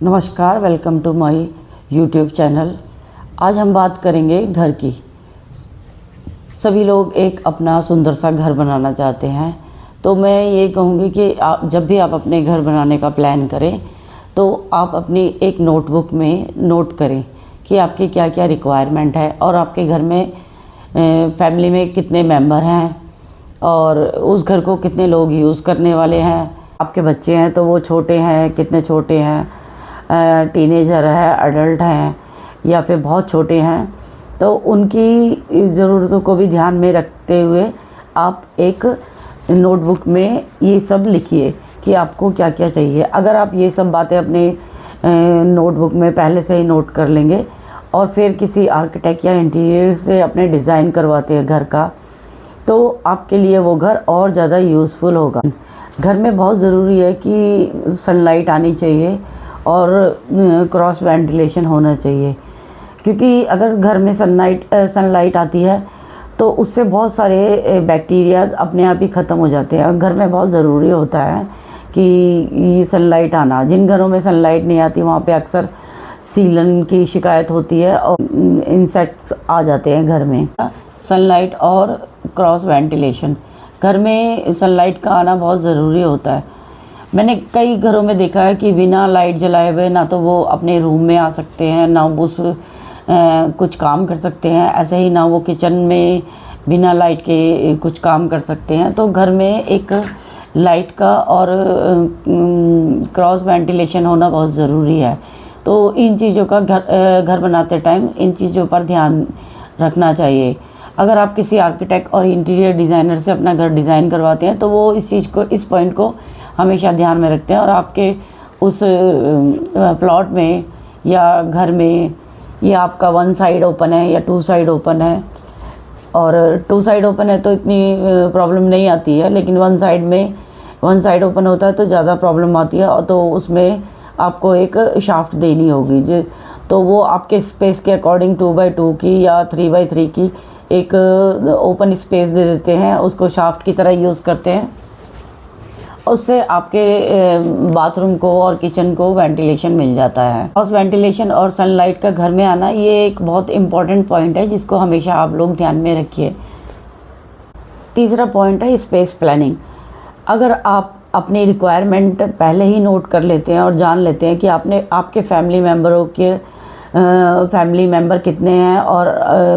नमस्कार, welcome to my YouTube channel. आज हम बात करेंगे घर की। सभी लोग एक अपना सुंदर सा घर बनाना चाहते हैं, तो मैं ये कहूँगी कि जब भी आप अपने घर बनाने का प्लान करें तो आप अपनी एक नोटबुक में नोट करें कि आपकी क्या क्या रिक्वायरमेंट है और आपके घर में फैमिली में कितने मेंबर हैं और उस घर को कितने लोग यूज़ करने वाले हैं। आपके बच्चे हैं तो वो छोटे हैं, कितने छोटे हैं, टीनेजर है, अडल्ट हैं या फिर बहुत छोटे हैं, तो उनकी ज़रूरतों को भी ध्यान में रखते हुए आप एक नोटबुक में ये सब लिखिए कि आपको क्या क्या चाहिए। अगर आप ये सब बातें अपने नोटबुक में पहले से ही नोट कर लेंगे और फिर किसी आर्किटेक्ट या इंटीरियर से अपने डिज़ाइन करवाते हैं घर का, तो आपके लिए वो घर और ज़्यादा यूज़फुल होगा। घर में बहुत ज़रूरी है कि सनलाइट आनी चाहिए और क्रॉस वेंटिलेशन होना चाहिए, क्योंकि अगर घर में सनलाइट आती है तो उससे बहुत सारे बैक्टीरियाज अपने आप ही ख़त्म हो जाते हैं। और घर में बहुत ज़रूरी होता है कि ये सनलाइट आना। जिन घरों में सनलाइट नहीं आती वहाँ पे अक्सर सीलन की शिकायत होती है और इंसेक्ट्स आ जाते हैं घर में। सनलाइट और क्रॉस वेंटिलेशन, घर में सनलाइट का आना बहुत ज़रूरी होता है। मैंने कई घरों में देखा है कि बिना लाइट जलाए हुए ना तो वो अपने रूम में आ सकते हैं, ना उस कुछ काम कर सकते हैं, ऐसे ही ना वो किचन में बिना लाइट के कुछ काम कर सकते हैं। तो घर में एक लाइट का और क्रॉस वेंटिलेशन होना बहुत ज़रूरी है। तो इन चीज़ों का घर बनाते टाइम इन चीज़ों पर ध्यान रखना चाहिए। अगर आप किसी आर्किटेक्ट और इंटीरियर डिज़ाइनर से अपना घर डिज़ाइन करवाते हैं तो वो इस पॉइंट को हमेशा ध्यान में रखते हैं और आपके उस प्लॉट में या घर में ये आपका 1 साइड ओपन है या 2 साइड ओपन है, और 2 साइड ओपन है तो इतनी प्रॉब्लम नहीं आती है, लेकिन 1 साइड ओपन होता है तो ज़्यादा प्रॉब्लम आती है। और तो उसमें आपको एक शाफ्ट देनी होगी, तो वो आपके स्पेस के अकॉर्डिंग 2x2 की या 3x3 की एक ओपन स्पेस दे देते हैं, उसको शाफ्ट की तरह यूज़ करते हैं। उससे आपके बाथरूम को और किचन को वेंटिलेशन मिल जाता है। क्रॉस वेंटिलेशन और सनलाइट का घर में आना ये एक बहुत इम्पॉर्टेंट पॉइंट है जिसको हमेशा आप लोग ध्यान में रखिए। तीसरा पॉइंट है स्पेस प्लानिंग। अगर आप अपनी रिक्वायरमेंट पहले ही नोट कर लेते हैं और जान लेते हैं कि आपके फैमिली मेंबर कितने हैं और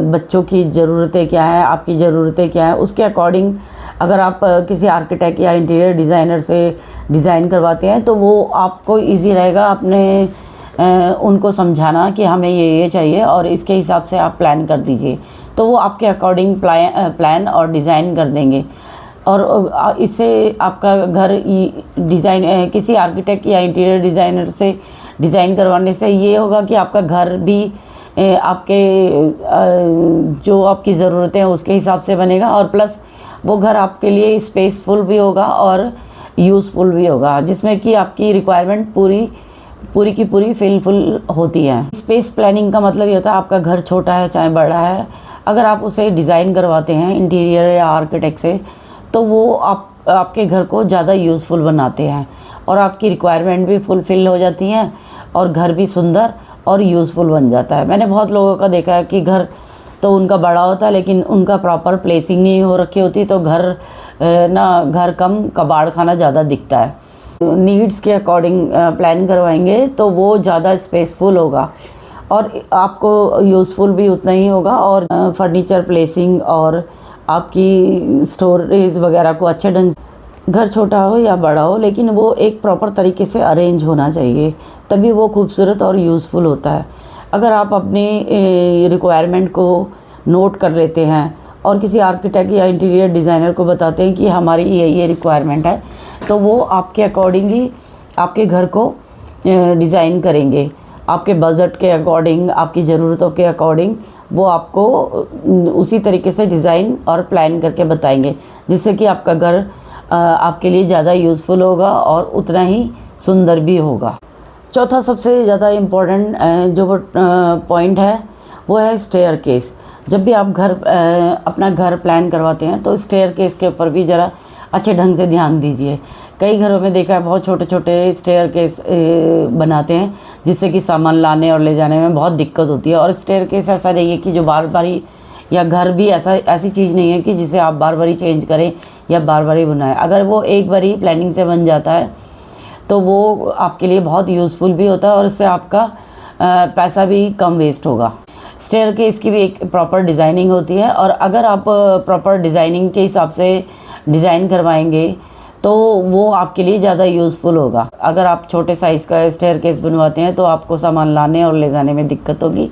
बच्चों की ज़रूरतें क्या हैं, आपकी ज़रूरतें क्या हैं, उसके अकॉर्डिंग अगर आप किसी आर्किटेक्ट या इंटीरियर डिज़ाइनर से डिज़ाइन करवाते हैं तो वो आपको इजी रहेगा अपने उनको समझाना कि हमें ये चाहिए और इसके हिसाब से आप प्लान कर दीजिए। तो वो आपके अकॉर्डिंग प्लान और डिज़ाइन कर देंगे और इससे आपका घर डिज़ाइन किसी आर्किटेक्ट या इंटीरियर डिज़ाइनर से डिज़ाइन करवाने से ये होगा कि आपका घर भी आपके जो आपकी ज़रूरतें हैं उसके हिसाब से बनेगा और प्लस वो घर आपके लिए स्पेसफुल भी होगा और यूज़फुल भी होगा, जिसमें कि आपकी रिक्वायरमेंट पूरी की पूरी फिलफुल होती है। स्पेस प्लानिंग का मतलब ये होता है आपका घर छोटा है चाहे बड़ा है, अगर आप उसे डिज़ाइन करवाते हैं इंटीरियर या आर्किटेक्ट से तो वो आपके घर को ज़्यादा यूज़फुल बनाते हैं और आपकी रिक्वायरमेंट भी फुलफ़िल हो जाती हैं और घर भी सुंदर और यूज़फुल बन जाता है। मैंने बहुत लोगों का देखा है कि घर तो उनका बड़ा होता है लेकिन उनका प्रॉपर प्लेसिंग नहीं हो रखी होती, तो घर कम कबाड़ खाना ज़्यादा दिखता है। नीड्स के अकॉर्डिंग प्लान करवाएंगे तो वो ज़्यादा स्पेसफुल होगा और आपको यूज़फुल भी उतना ही होगा और फर्नीचर प्लेसिंग और आपकी स्टोरेज वगैरह को अच्छे ढंग से, घर छोटा हो या बड़ा हो लेकिन वो एक प्रॉपर तरीके से अरेंज होना चाहिए, तभी वो खूबसूरत और यूज़फुल होता है। अगर आप अपनी रिक्वायरमेंट को नोट कर लेते हैं और किसी आर्किटेक्ट या इंटीरियर डिज़ाइनर को बताते हैं कि हमारी ये रिक्वायरमेंट है, तो वो आपके अकॉर्डिंग ही आपके घर को डिज़ाइन करेंगे, आपके बजट के अकॉर्डिंग, आपकी ज़रूरतों के अकॉर्डिंग वो आपको उसी तरीके से डिज़ाइन और प्लान करके बताएंगे, जिससे कि आपका घर आपके लिए ज़्यादा यूज़फुल होगा और उतना ही सुंदर भी होगा। चौथा सबसे ज़्यादा इम्पोर्टेंट जो पॉइंट है वो है स्टेयरकेस। जब भी आप अपना घर प्लान करवाते हैं तो स्टेयरकेस के ऊपर भी ज़रा अच्छे ढंग से ध्यान दीजिए। कई घरों में देखा है बहुत छोटे छोटे स्टेयरकेस बनाते हैं, जिससे कि सामान लाने और ले जाने में बहुत दिक्कत होती है। और स्टेयरकेस ऐसा नहीं है कि जो बार बार ही, या घर भी ऐसी चीज़ नहीं है कि जिसे आप बार बार ही चेंज करें या बार बार ही बनाएं। अगर वो एक बार ही प्लानिंग से बन जाता है तो वो आपके लिए बहुत यूज़फुल भी होता है और इससे आपका पैसा भी कम वेस्ट होगा। स्टेयरकेस की भी एक प्रॉपर डिज़ाइनिंग होती है, और अगर आप प्रॉपर डिज़ाइनिंग के हिसाब से डिज़ाइन करवाएंगे तो वो आपके लिए ज़्यादा यूज़फुल होगा। अगर आप छोटे साइज़ का स्टेयरकेस बनवाते हैं तो आपको सामान लाने और ले जाने में दिक्कत होगी,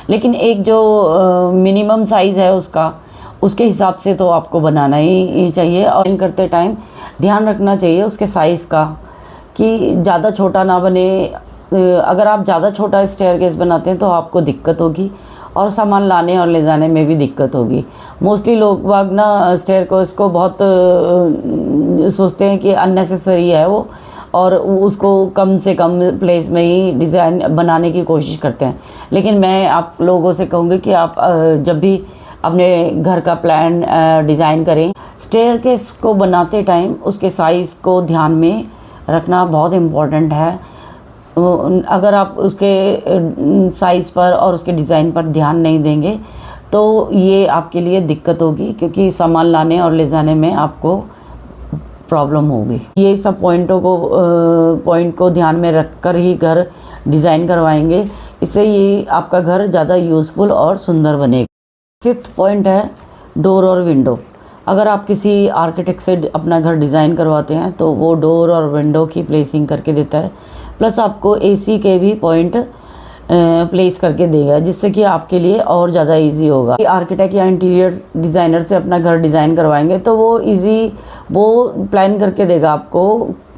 लेकिन एक जो मिनिमम साइज़ है उसके हिसाब से तो आपको बनाना ही चाहिए। और करते टाइम ध्यान रखना चाहिए उसके साइज़ का, कि ज़्यादा छोटा ना बने। अगर आप ज़्यादा छोटा स्टेयरकेस बनाते हैं तो आपको दिक्कत होगी और सामान लाने और ले जाने में भी दिक्कत होगी। मोस्टली लोग बाग ना स्टेयरकेस को बहुत सोचते हैं कि अननेसेसरी है वो, और उसको कम से कम प्लेस में ही डिज़ाइन बनाने की कोशिश करते हैं। लेकिन मैं आप लोगों से कहूँगी कि आप जब भी अपने घर का प्लान डिज़ाइन करें, स्टेयरकेस को बनाते टाइम उसके साइज़ को ध्यान में रखना बहुत इम्पॉर्टेंट है। अगर आप उसके साइज़ पर और उसके डिज़ाइन पर ध्यान नहीं देंगे तो ये आपके लिए दिक्कत होगी, क्योंकि सामान लाने और ले जाने में आपको प्रॉब्लम होगी। ये सब पॉइंट को ध्यान में रखकर ही घर डिज़ाइन करवाएंगे, इससे ये आपका घर ज़्यादा यूज़फुल और सुंदर बनेगा। 5th पॉइंट है डोर और विंडो। अगर आप किसी आर्किटेक्ट से अपना घर डिज़ाइन करवाते हैं तो वो डोर और विंडो की प्लेसिंग करके देता है, प्लस आपको एसी के भी पॉइंट प्लेस करके देगा, जिससे कि आपके लिए और ज़्यादा इजी होगा। आर्किटेक्ट या इंटीरियर डिज़ाइनर से अपना घर डिज़ाइन करवाएंगे तो वो प्लान करके देगा आपको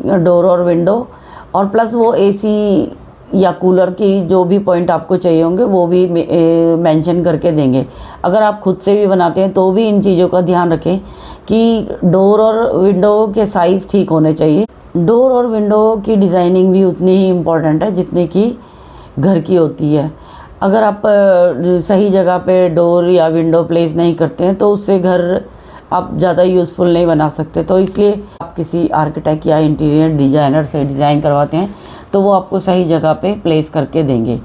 डोर और विंडो, और प्लस वो एसी या कूलर की जो भी पॉइंट आपको चाहिए होंगे वो भी मेंशन करके देंगे। अगर आप खुद से भी बनाते हैं तो भी इन चीज़ों का ध्यान रखें कि डोर और विंडो के साइज़ ठीक होने चाहिए। डोर और विंडो की डिज़ाइनिंग भी उतनी ही इम्पॉर्टेंट है जितनी कि घर की होती है। अगर आप सही जगह पे डोर या विंडो प्लेस नहीं करते हैं तो उससे घर आप ज़्यादा यूज़फुल नहीं बना सकते। तो इसलिए आप किसी आर्किटेक्ट या इंटीरियर डिज़ाइनर से डिज़ाइन करवाते हैं तो वो आपको सही जगह पे प्लेस करके देंगे,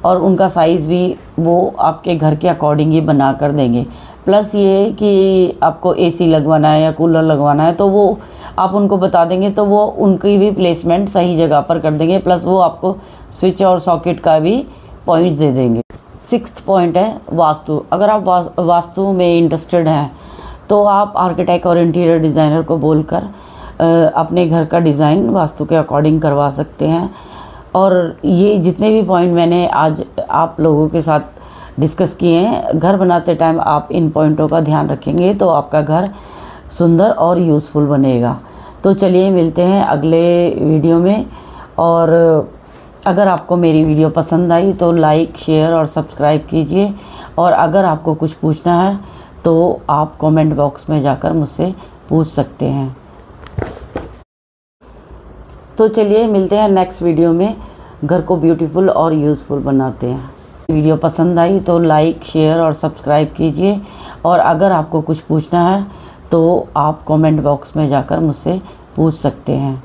और उनका साइज़ भी वो आपके घर के अकॉर्डिंग ही बना कर देंगे। प्लस ये कि आपको एसी लगवाना है या कूलर लगवाना है तो वो आप उनको बता देंगे तो वो उनकी भी प्लेसमेंट सही जगह पर कर देंगे, प्लस वो आपको स्विच और सॉकेट का भी पॉइंट्स दे देंगे। 6th पॉइंट है वास्तु। अगर आप वास्तु में इंटरेस्टेड हैं तो आप आर्किटेक्ट और इंटीरियर डिज़ाइनर को बोलकर अपने घर का डिज़ाइन वास्तु के अकॉर्डिंग करवा सकते हैं। और ये जितने भी पॉइंट मैंने आज आप लोगों के साथ डिस्कस किए हैं, घर बनाते टाइम आप इन पॉइंटों का ध्यान रखेंगे तो आपका घर सुंदर और यूज़फुल बनेगा। तो चलिए मिलते हैं अगले वीडियो में, और अगर आपको मेरी वीडियो पसंद आई तो लाइक, शेयर और सब्सक्राइब कीजिए। और अगर आपको कुछ पूछना है तो आप कमेंट बॉक्स में जाकर मुझसे पूछ सकते हैं। तो चलिए मिलते हैं नेक्स्ट वीडियो में, घर को ब्यूटीफुल और यूज़फुल बनाते हैं। वीडियो पसंद आई तो लाइक, शेयर और सब्सक्राइब कीजिए। और अगर आपको कुछ पूछना है तो आप कमेंट बॉक्स में जाकर मुझसे पूछ सकते हैं।